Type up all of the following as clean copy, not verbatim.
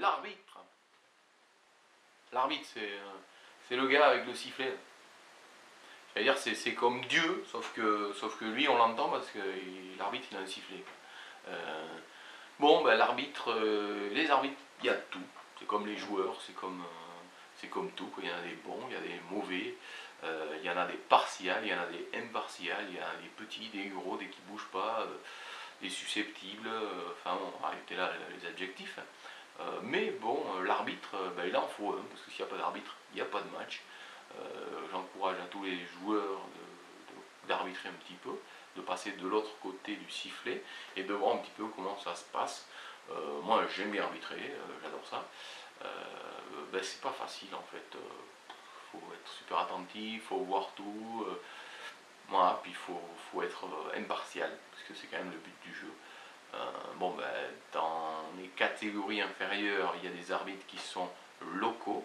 l'arbitre. L'arbitre, c'est le gars avec le sifflet. C'est-à-dire c'est comme Dieu, sauf que lui on l'entend parce que l'arbitre il a un sifflet. Bon, ben, l'arbitre, les arbitres, il y a tout. C'est comme les joueurs, c'est comme tout. Il y en a des bons, il y a des mauvais, il y en a des partials, il y en a des impartials, il y en a des petits, des gros, des qui ne bougent pas, des susceptibles, enfin bon, arrêtez là les adjectifs. Mais bon, l'arbitre, ben, il en faut un, parce que s'il n'y a pas d'arbitre, il n'y a pas de match. J'encourage à tous les joueurs d'arbitrer un petit peu, de passer de l'autre côté du sifflet et de voir un petit peu comment ça se passe. Moi j'aime bien arbitrer, j'adore ça. Ben, c'est pas facile en fait, faut être super attentif, faut voir tout, voilà, puis faut être impartial, parce que c'est quand même le but du jeu. Bon, ben, dans les catégories inférieures, il y a des arbitres qui sont locaux.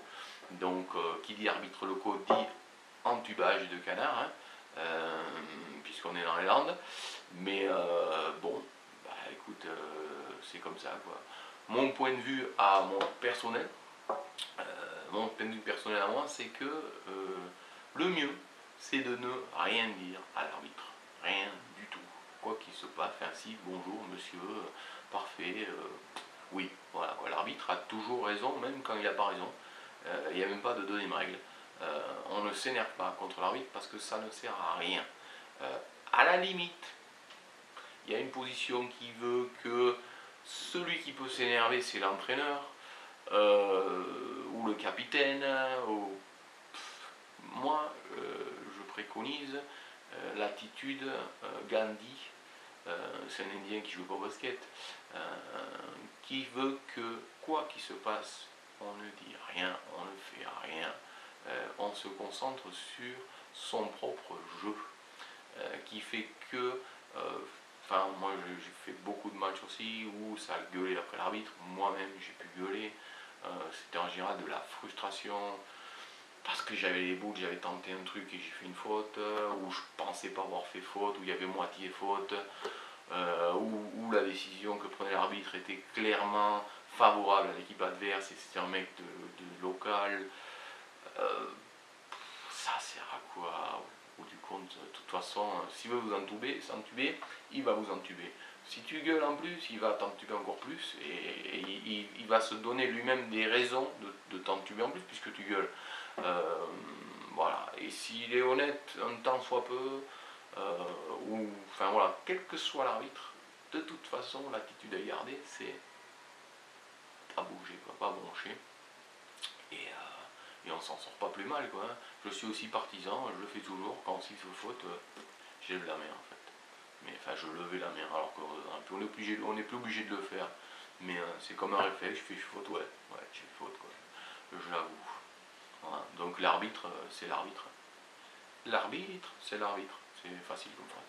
Donc, qui dit arbitre locaux dit entubage de canard, hein, puisqu'on est dans les Landes. Mais bon, bah, écoute, c'est comme ça, quoi. Mon point de vue à mon personnel, à moi, c'est que le mieux, c'est de ne rien dire à l'arbitre. Rien du tout. Quoi qu'il se passe, ainsi, bonjour monsieur, parfait, oui, voilà. L'arbitre a toujours raison, même quand il n'a pas raison. Il n'y a même pas de deuxième règle. On ne s'énerve pas contre l'arbitre parce que ça ne sert à rien. À la limite, il y a une position qui veut que celui qui peut s'énerver, c'est l'entraîneur, ou le capitaine, ou... Moi, je préconise l'attitude Gandhi, c'est un Indien qui joue pas au basket, qui veut que quoi qu'il se passe, on ne dit rien, on ne fait rien, on se concentre sur son propre jeu, qui fait que, enfin moi j'ai fait beaucoup de matchs aussi où ça a gueulé après l'arbitre, moi-même j'ai pu gueuler, c'était en général de la frustration, parce que j'avais les boules, j'avais tenté un truc et j'ai fait une faute, ou je pensais pas avoir fait faute, ou il y avait moitié faute, où la décision que prenait l'arbitre était clairement favorable à l'équipe adverse et c'était un mec de local. Ça sert à quoi au bout du compte? De toute façon, s'il veut vous entuber, il va vous entuber. Si tu gueules en plus, il va t'entuber encore plus et il va se donner lui-même des raisons de t'entuber en plus puisque tu gueules. Voilà. Et s'il est honnête un temps soit peu, ou enfin voilà, quel que soit l'arbitre, de toute façon l'attitude à garder c'est pas bouger, quoi, pas broncher. Et on s'en sort pas plus mal, quoi. Hein. Je suis aussi partisan, je le fais toujours, quand on siffle faute, je lève la main en fait. Mais enfin je levais la main, alors qu'on n'est plus obligé de le faire. Mais c'est comme un réflexe, je fais faute, ouais, j'ai fait faute, quoi. Je l'avoue. Voilà. Donc l'arbitre, c'est l'arbitre. L'arbitre, c'est l'arbitre. C'est facile comme phrase.